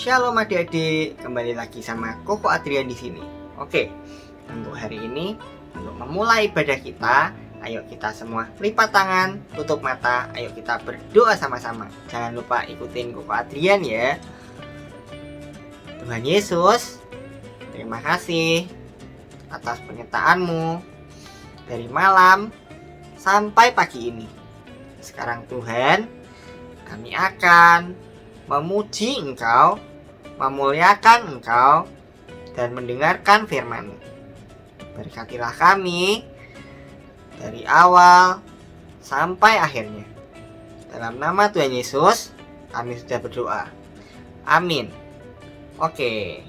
Shalom adik-adik, kembali lagi sama Koko Adrian di sini. Oke, untuk hari ini, untuk memulai ibadah kita, ayo kita semua lipat tangan, tutup mata, ayo kita berdoa sama-sama. Jangan lupa ikutin Koko Adrian ya. Tuhan Yesus, terima kasih atas penyertaan-Mu dari malam sampai pagi ini. Sekarang Tuhan, kami akan memuji Engkau, memuliakan Engkau, dan mendengarkan firman-Mu. Berkatilah kami dari awal sampai akhirnya. Dalam nama Tuhan Yesus, kami sudah berdoa. Amin. Oke,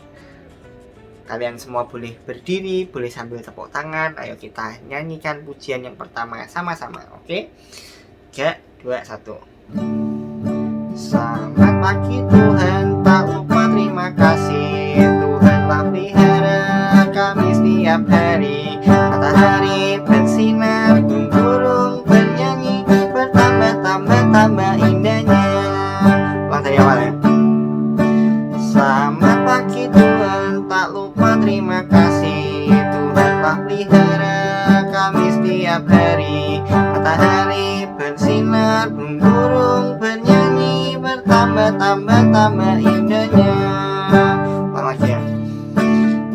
kalian semua boleh berdiri, boleh sambil tepuk tangan. Ayo kita nyanyikan pujian yang pertama sama-sama. Oke, 3, 2, 1. Selamat pagi Tuhan, tak lupa terima kasih. Tuhanlah pelihara kami setiap hari. Matahari bersinar, burung bernyanyi, bertambah indahnya. Ulang dari awal ya. Selamat pagi Tuhan, tak lupa terima kasih. Tuhanlah pelihara kami setiap hari. Matahari bersinar, burung bernyanyi, bertambah indahnya. Ulang lagi ya.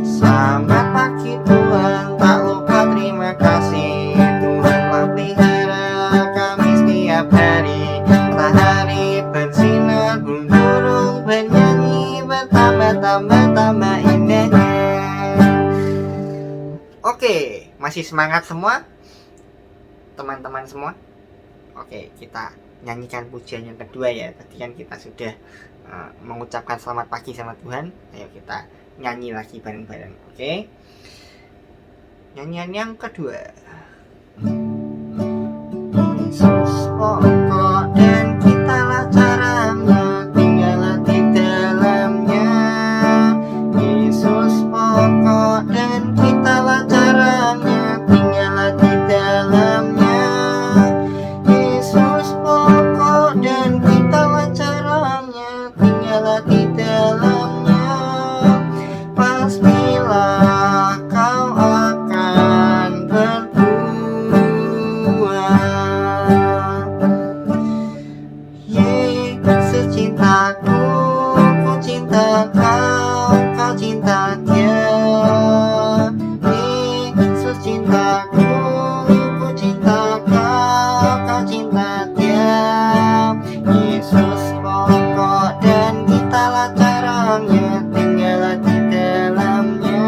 Selamat pagi Tuhan, tak lupa terima kasih. Tuhanlah pelihara kami setiap hari. Matahari bersinar, burung bernyanyi, bertambah indahnya. Oke, masih semangat semua teman-teman semua? Oke, kita nyanyikan pujian yang kedua ya. Tadi kan kita sudah mengucapkan selamat pagi sama Tuhan. Ayo kita nyanyi lagi bareng-bareng. Oke, nyanyian yang kedua. Yesus pokok dan kitalah caranya, tinggallah di dalamnya. Yesus pokok dan kitalah caranya, tinggallah di dalamnya. Yesus pokok dan kitalah caranya, tinggallah di dalamnya. Pastilah kau akan berbuah. Yesus cintaku, ku cinta kau, kau cinta dia. Yesus cintaku, ku cinta kau, kau cinta dia. Yesus pokok dan kitalah caranya, tinggallah di dalamnya.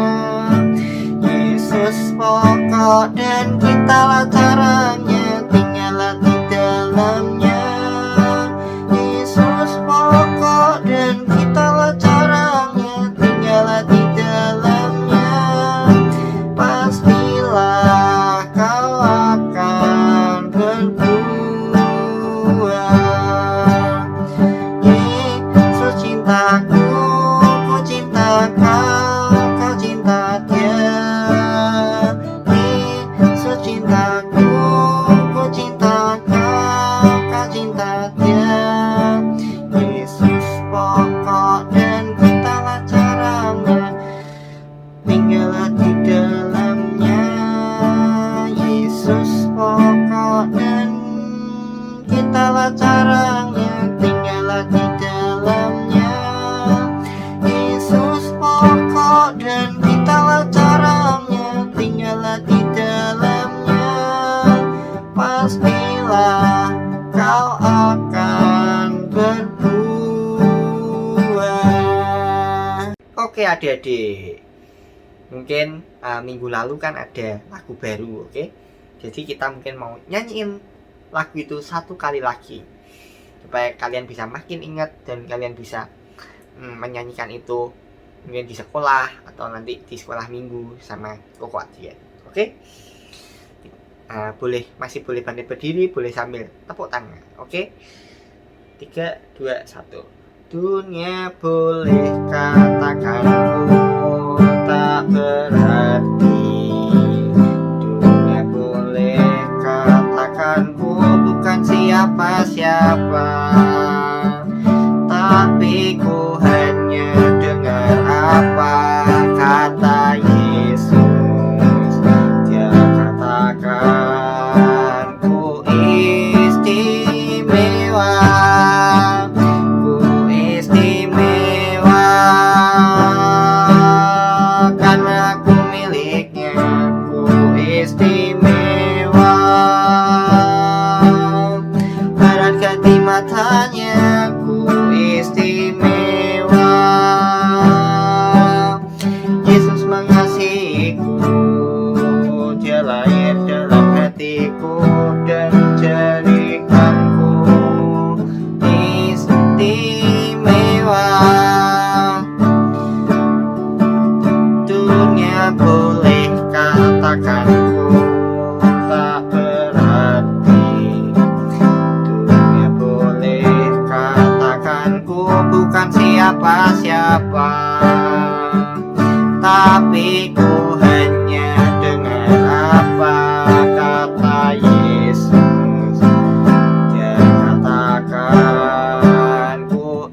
Yesus pokok dan kitalah caranya, tinggallah di dalamnya. Yesus pokok dan kitalah caranya, tinggallah di dalamnya. Pastilah kau akan berbuah. Yesus cintaku, ku cinta kau, kau cinta dia. Yesus cintaku, ku cinta kau, kau cinta dia. Yesus pokok dan kitalah caranya, tinggallah di dalamnya. Yesus pokok dan kitalah caranya, tinggallah di dalamnya. Yesus pokok dan kitalah caranya, tinggallah di dalamnya. Pastilah kau akan berbuah. Oke adik-adik, mungkin minggu lalu kan ada lagu baru, oke? Jadi kita mungkin mau nyanyiin lagu itu satu kali lagi supaya kalian bisa makin ingat dan kalian bisa menyanyikan itu mungkin di sekolah atau nanti di sekolah minggu sama Koko Adrian. Oke? Masih boleh bangkit berdiri, boleh sambil tepuk tangan. Oke? 3, 2, 1. Dunia boleh katakan ku tak berarti. Dunia boleh katakan ku bukan siapa-siapa. Tapi ku hanya Yesus mengasihiku, Dia lahir dalam hatiku dan jadikanku istimewa. Dunia boleh katakan ku tak berarti, dunia boleh katakan ku bukan siapa-siapa, tapi ku hanya dengar apa kata Yesus. Dia katakan ku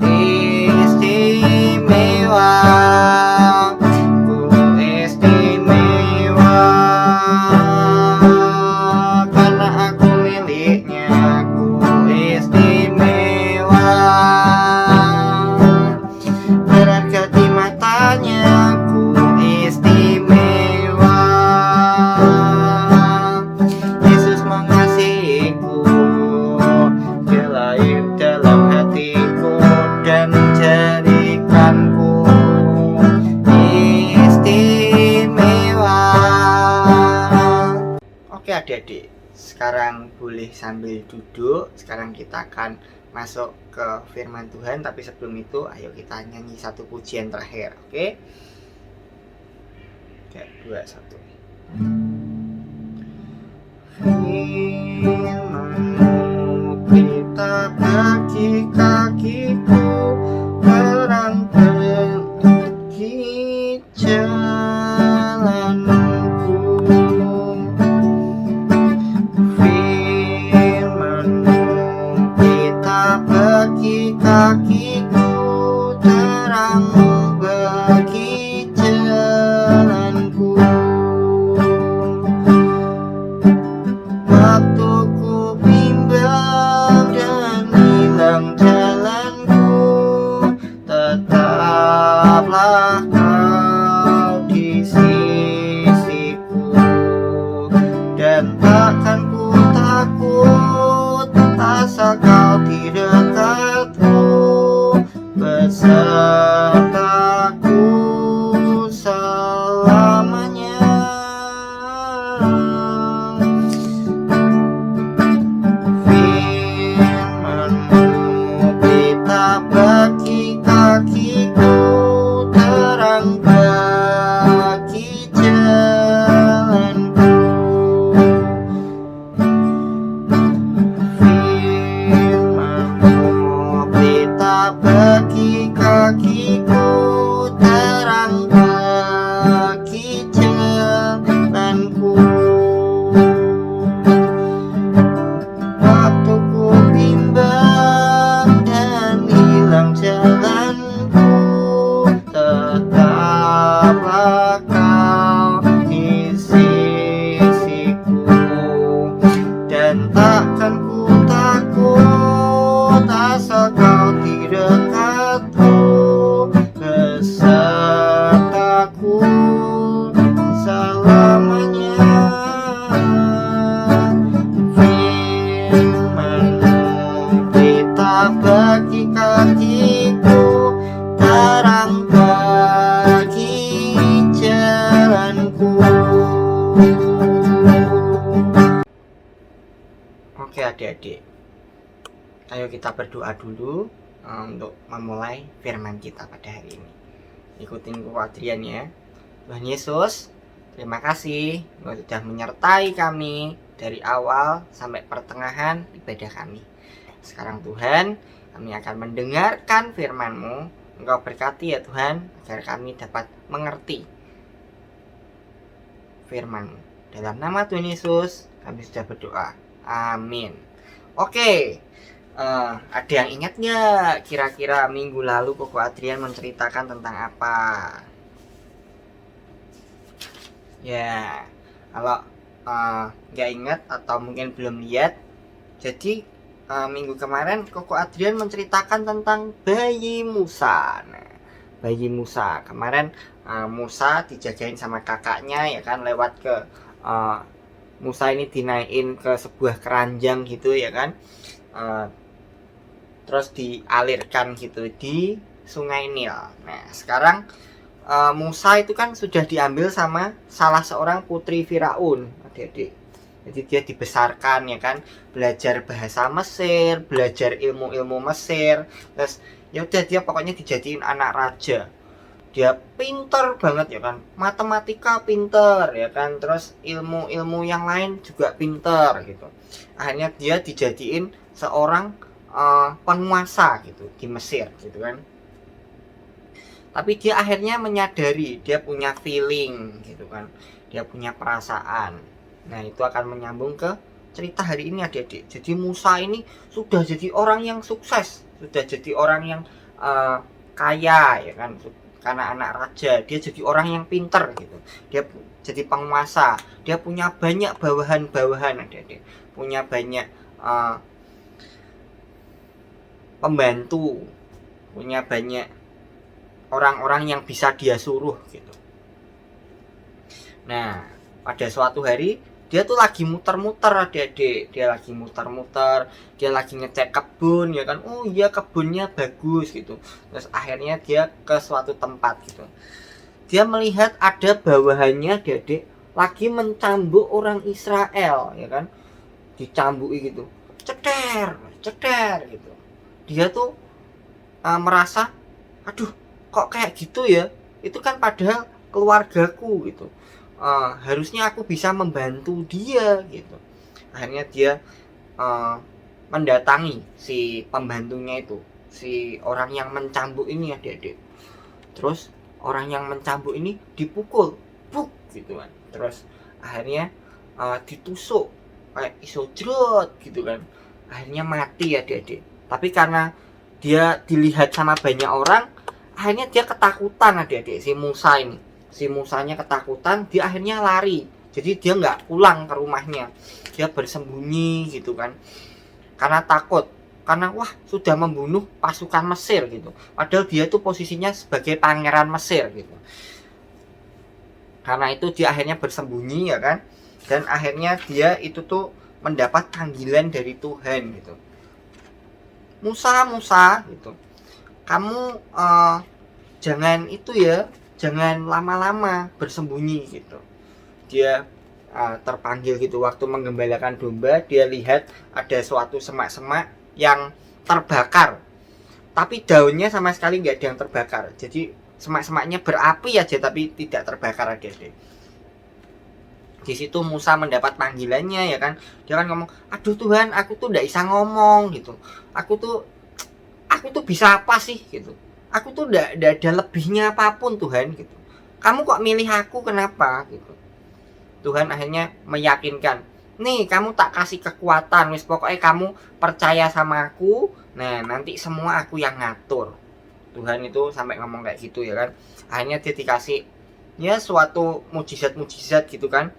istimewa, ku istimewa, karena aku miliknya, ku istimewa. Berharga di matanya, ku istimewa. Yesus mengasihiku, Dia lahir dalam hatiku dan jadikanku istimewa. Oke adik-adik, sekarang boleh sambil duduk. Sekarang kita akan masuk ke firman Tuhan, tapi sebelum itu ayo kita nyanyi satu pujian terakhir. Oke? 3, 2, 1. Firman-Mu pelita bagi kakiku, terang bagi jalanku. Firman-Mu pelita bagi kakiku, terang bagi jalanku. Waktu ku bimbang dan hilang jalanku, tetaplah Kau di sisiku, dan takkan ku takut asal Kau di dekatku, besertaku selamanya. Firman-Mu pelita bagi kakiku, terang bagi jalanku. Firman-Mu pelita bagi kakiku, terang bagi jalanku. Waktu ku bimbang dan hilang jalanku, tetaplah Kau di sisiku, dan takkan ku takut asal Kau di dekatku, besertaku selamanya. Firman-Mu pelita bagi kakiku, terang bagi jalanku. Oke adik-adik, ayo kita berdoa dulu untuk memulai firman kita pada hari ini. Ikutin Koko Adrian ya. Tuhan Yesus, terima kasih Engkau sudah menyertai kami dari awal sampai pertengahan ibadah kami. Sekarang Tuhan, kami akan mendengarkan firman-Mu. Engkau berkati ya Tuhan, agar kami dapat mengerti firman-Mu. Dalam nama Tuhan Yesus, kami sudah berdoa. Amin. Oke, ada yang ingat nggak kira-kira minggu lalu Koko Adrian menceritakan tentang apa? Ya, kalau nggak ingat atau mungkin belum lihat, jadi minggu kemarin Koko Adrian menceritakan tentang bayi Musa. Nah, bayi Musa kemarin, Musa dijagain sama kakaknya ya kan, lewat ke Musa ini dinaikin ke sebuah keranjang gitu ya kan, terus dialirkan gitu di Sungai Nil. Nah sekarang Musa itu kan sudah diambil sama salah seorang putri Firaun, adik-adik. Jadi dia dibesarkan ya kan, belajar bahasa Mesir, belajar ilmu-ilmu Mesir, terus ya udah dia pokoknya dijadiin anak raja. Dia pinter banget ya kan, matematika pinter ya kan, terus ilmu-ilmu yang lain juga pinter gitu. Akhirnya dia dijadiin seorang penguasa gitu di Mesir gitu kan. Tapi dia akhirnya menyadari dia punya feeling gitu kan, dia punya perasaan. Nah itu akan menyambung ke cerita hari ini adik-adik. Jadi Musa ini sudah jadi orang yang sukses, sudah jadi orang yang kaya ya kan, karena anak raja. Dia jadi orang yang pinter gitu, dia jadi penguasa, dia punya banyak bawahan-bawahan adik-adik, punya banyak pembantu, punya banyak orang-orang yang bisa dia suruh gitu. Nah pada suatu hari dia tuh lagi muter-muter adik-adik, dia lagi muter-muter, dia lagi ngecek kebun ya kan, oh iya kebunnya bagus gitu. Terus akhirnya dia ke suatu tempat gitu, dia melihat ada bawahannya adik-adik lagi mencambuk orang Israel ya kan, dicambuki gitu, ceter ceter gitu. Dia tuh merasa, aduh kok kayak gitu ya, itu kan padahal keluargaku gitu. Harusnya aku bisa membantu dia gitu. Akhirnya dia mendatangi si pembantunya itu, si orang yang mencambuk ini adik-adik. Terus orang yang mencambuk ini dipukul, buk gitu kan. Terus akhirnya ditusuk kayak iso jrot gitu kan. Akhirnya mati adik-adik. Tapi karena dia dilihat sama banyak orang, akhirnya dia ketakutan adik-adik, si Musa ini. Si Musanya ketakutan, dia akhirnya lari. Jadi dia nggak pulang ke rumahnya, dia bersembunyi gitu kan, karena takut, karena wah sudah membunuh pasukan Mesir gitu. Padahal dia itu posisinya sebagai pangeran Mesir gitu. Karena itu dia akhirnya bersembunyi ya kan, dan akhirnya dia itu tuh mendapat panggilan dari Tuhan gitu. Musa, Musa gitu, kamu jangan itu ya, jangan lama-lama bersembunyi gitu. Dia terpanggil gitu waktu menggembalakan domba. Dia lihat ada suatu semak-semak yang terbakar, tapi daunnya sama sekali nggak ada yang terbakar. Jadi semak-semaknya berapi aja tapi tidak terbakar adik-adik. Di situ Musa mendapat panggilannya ya kan. Dia kan ngomong, aduh Tuhan, aku tuh nggak bisa ngomong gitu. Aku tuh bisa apa sih gitu. Aku tuh udah ada lebihnya apapun Tuhan gitu. Kamu kok milih aku, kenapa gitu. Tuhan akhirnya meyakinkan, nih kamu tak kasih kekuatan, wis pokoknya kamu percaya sama aku. Nah nanti semua aku yang ngatur. Tuhan itu sampai ngomong kayak gitu ya kan. Akhirnya dia dikasih ya suatu mujizat-mujizat gitu kan.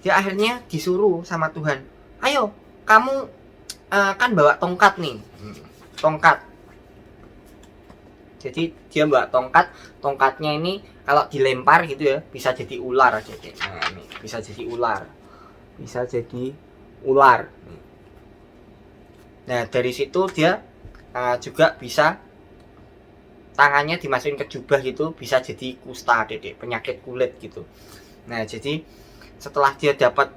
Dia akhirnya disuruh sama Tuhan, ayo kamu kan bawa tongkat nih, tongkat. Jadi dia bawa tongkat, tongkatnya ini kalau dilempar gitu ya bisa jadi ular aja. Nah, ini bisa jadi ular, bisa jadi ular. Nah dari situ dia juga bisa tangannya dimasukin ke jubah gitu, bisa jadi kusta, penyakit kulit gitu. Nah jadi setelah dia dapat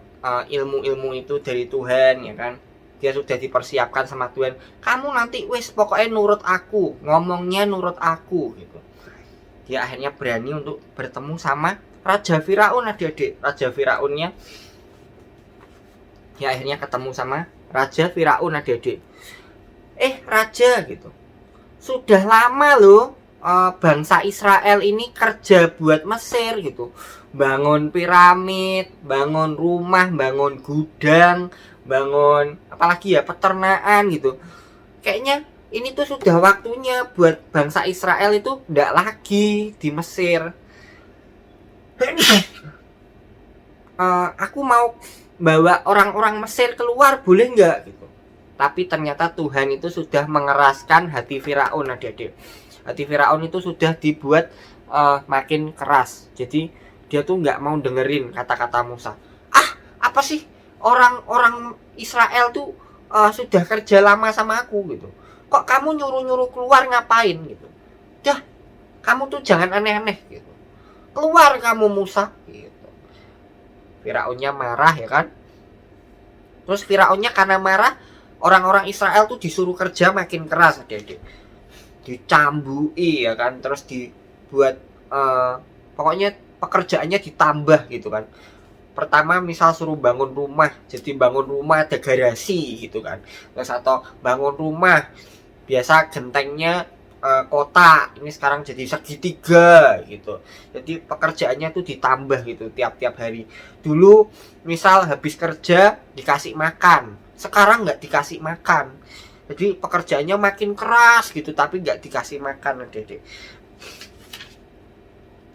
ilmu-ilmu itu dari Tuhan ya kan, dia sudah dipersiapkan sama Tuhan, kamu nanti wes pokoknya nurut aku, ngomongnya nurut aku gitu. Dia akhirnya berani untuk bertemu sama Raja Firaun adik-adik. Raja Firaunnya, dia akhirnya ketemu sama Raja Firaun adik-adik. Raja gitu, sudah lama loh bangsa Israel ini kerja buat Mesir gitu, bangun piramid, bangun rumah, bangun gudang, bangun apalagi ya, peternakan gitu. Kayaknya ini tuh sudah waktunya buat bangsa Israel itu nggak lagi di Mesir. Aku mau bawa orang-orang Mesir keluar, boleh nggak gitu. Tapi ternyata Tuhan itu sudah mengeraskan hati Firaun adik-adik. Hati Firaun itu sudah dibuat makin keras. Jadi dia tuh nggak mau dengerin kata-kata Musa. Apa sih, orang-orang Israel tuh sudah kerja lama sama aku gitu, kok kamu nyuruh-nyuruh keluar ngapain gitu. Dah, kamu tuh jangan aneh-aneh gitu. keluar kamu Musa gitu. Firaunnya marah ya kan. Terus Firaunnya karena marah, orang-orang Israel tuh disuruh kerja makin keras adik-adik. Dicambui ya kan, terus dibuat pokoknya pekerjaannya ditambah gitu kan. Pertama misal suruh bangun rumah, jadi bangun rumah ada garasi gitu kan. Terus atau bangun rumah biasa gentengnya kotak, ini sekarang jadi segitiga gitu. Jadi pekerjaannya tuh ditambah gitu tiap-tiap hari. Dulu misal habis kerja dikasih makan, sekarang nggak dikasih makan. Jadi pekerjaannya makin keras gitu, tapi nggak dikasih makan adik-adik.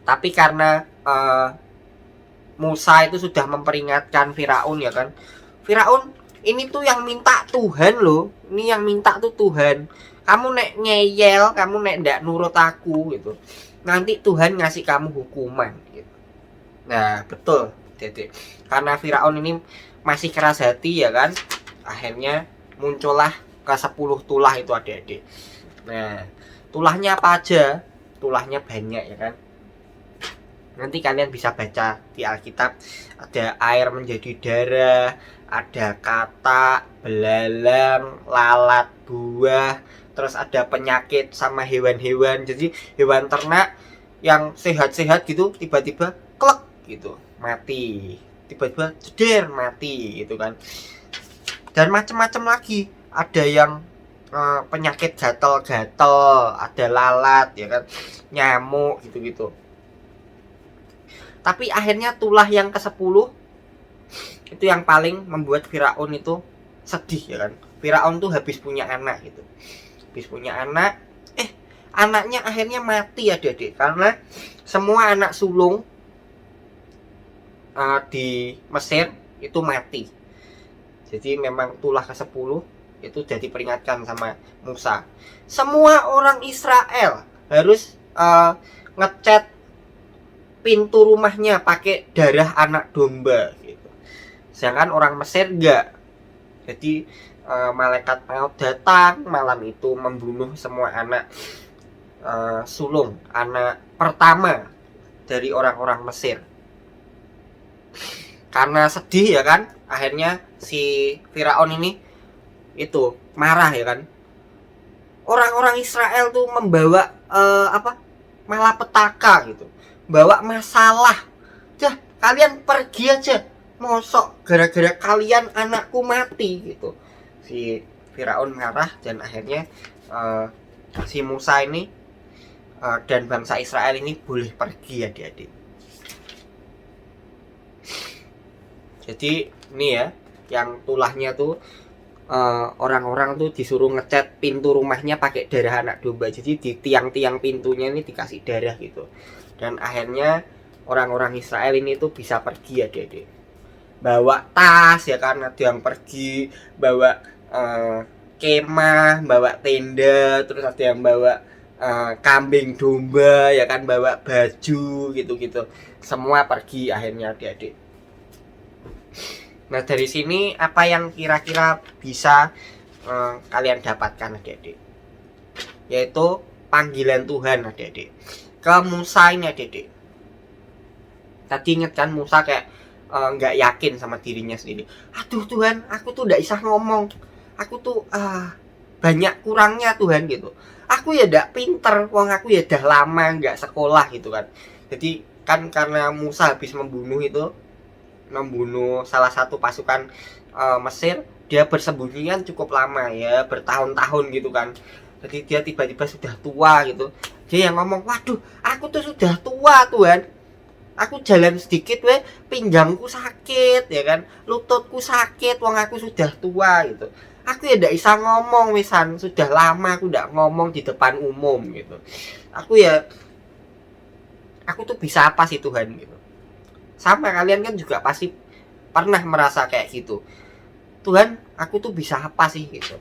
Tapi karena Musa itu sudah memperingatkan Firaun ya kan. Firaun, ini tuh yang minta Tuhan loh. Ini yang minta tuh Tuhan. Kamu nek ngeyel, kamu nek ndak nurut aku gitu, nanti Tuhan ngasih kamu hukuman gitu. Nah betul, Dede. Karena Firaun ini masih keras hati ya kan, akhirnya muncullah ke-10 tulah itu adik-adik. Nah tulahnya apa aja? Tulahnya banyak ya kan. Nanti kalian bisa baca di Alkitab, ada air menjadi darah, ada kata, belalang, lalat, buah, terus ada penyakit sama hewan-hewan. Jadi hewan ternak yang sehat-sehat gitu tiba-tiba klek gitu mati, tiba-tiba jeder mati gitu kan. Dan macam-macam lagi, ada yang penyakit gatal-gatal, ada lalat ya kan, nyamuk gitu-gitu. Tapi akhirnya tulah yang ke-10 itu yang paling membuat Firaun itu sedih ya kan. Firaun tuh habis punya anak gitu. Habis punya anak, anaknya akhirnya mati adik-adik. Karena semua anak sulung di Mesir itu mati. Jadi memang tulah ke-10 itu jadi peringatkan sama Musa. Semua orang Israel harus ngecat pintu rumahnya pakai darah anak domba gitu. Sedangkan orang Mesir enggak. Jadi malaikat maut datang malam itu membunuh semua anak sulung, anak pertama dari orang-orang Mesir. Karena sedih ya kan, akhirnya si Firaun ini itu marah ya kan. Orang-orang Israel tuh membawa malapetaka gitu, bawa masalah. Dah kalian pergi aja, mosok gara-gara kalian anakku mati gitu. Si Firaun marah dan akhirnya si Musa ini dan bangsa Israel ini boleh pergi adik-adik. Jadi ini ya, yang tulahnya tuh orang-orang tuh disuruh ngecat pintu rumahnya pakai darah anak domba. Jadi di tiang-tiang pintunya ini dikasih darah gitu. Dan akhirnya orang-orang Israel ini tuh bisa pergi adik-adik. Bawa tas ya kan, ada yang pergi bawa kemah, bawa tenda, terus ada yang bawa kambing domba ya kan, bawa baju gitu-gitu. Semua pergi akhirnya adik-adik. Nah dari sini apa yang kira-kira bisa kalian dapatkan adik-adik? Yaitu panggilan Tuhan adik-adik ke Musa ini adik-adik. Tadi inget kan Musa kayak nggak yakin sama dirinya sendiri. Aduh Tuhan, aku tuh nggak bisa ngomong. Aku tuh banyak kurangnya Tuhan gitu. Aku ya nggak pinter, wong aku ya dah lama nggak sekolah gitu kan. Jadi kan karena Musa habis membunuh salah satu pasukan Mesir, dia bersembunyi kan cukup lama ya, bertahun-tahun gitu kan. Jadi dia tiba-tiba sudah tua gitu. Dia yang ngomong, waduh aku tuh sudah tua Tuhan. Aku jalan sedikit pinggangku sakit ya kan, lututku sakit, wong aku sudah tua gitu. Aku ya ndak bisa ngomong wisan, sudah lama aku ndak ngomong di depan umum gitu. Aku tuh bisa apa sih Tuhan gitu. Sama kalian kan juga pasti pernah merasa kayak gitu. Tuhan, aku tuh bisa apa sih gitu.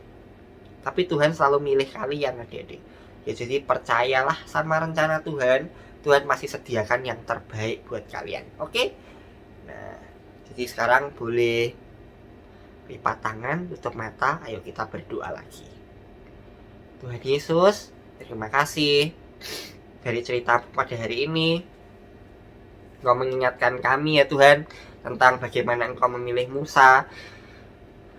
Tapi Tuhan selalu milih kalian adik-adik. Ya jadi percayalah sama rencana Tuhan. Tuhan masih sediakan yang terbaik buat kalian. Oke? Nah, jadi sekarang boleh lipat tangan, tutup mata. Ayo kita berdoa lagi. Tuhan Yesus, terima kasih dari cerita pada hari ini. Engkau mengingatkan kami ya Tuhan tentang bagaimana Engkau memilih Musa.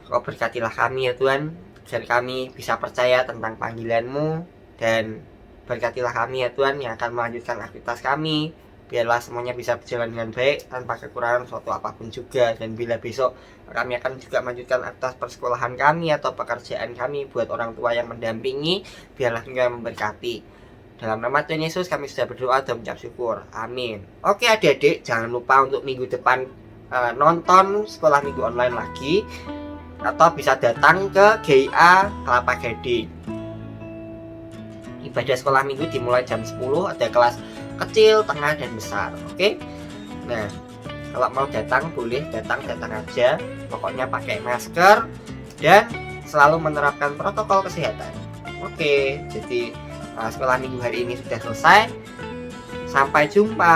Engkau berkatilah kami ya Tuhan, agar kami bisa percaya tentang panggilan-Mu, dan berkatilah kami ya Tuhan yang akan melanjutkan aktivitas kami. Biarlah semuanya bisa berjalan dengan baik tanpa kekurangan suatu apapun juga. Dan bila besok kami akan juga melanjutkan aktivitas persekolahan kami atau pekerjaan kami buat orang tua yang mendampingi, biarlah Engkau yang memberkati. Dalam nama Tuhan Yesus kami sudah berdoa dan mengucap syukur. Amin. Oke adik-adik, jangan lupa untuk minggu depan nonton sekolah minggu online lagi, atau bisa datang ke GIA Kelapa Gading. Ibadah sekolah minggu dimulai jam 10, ada kelas kecil, tengah, dan besar. Oke. Nah, kalau mau datang boleh datang aja. Pokoknya pakai masker dan selalu menerapkan protokol kesehatan. Oke, jadi sekolah minggu hari ini sudah selesai. Sampai jumpa.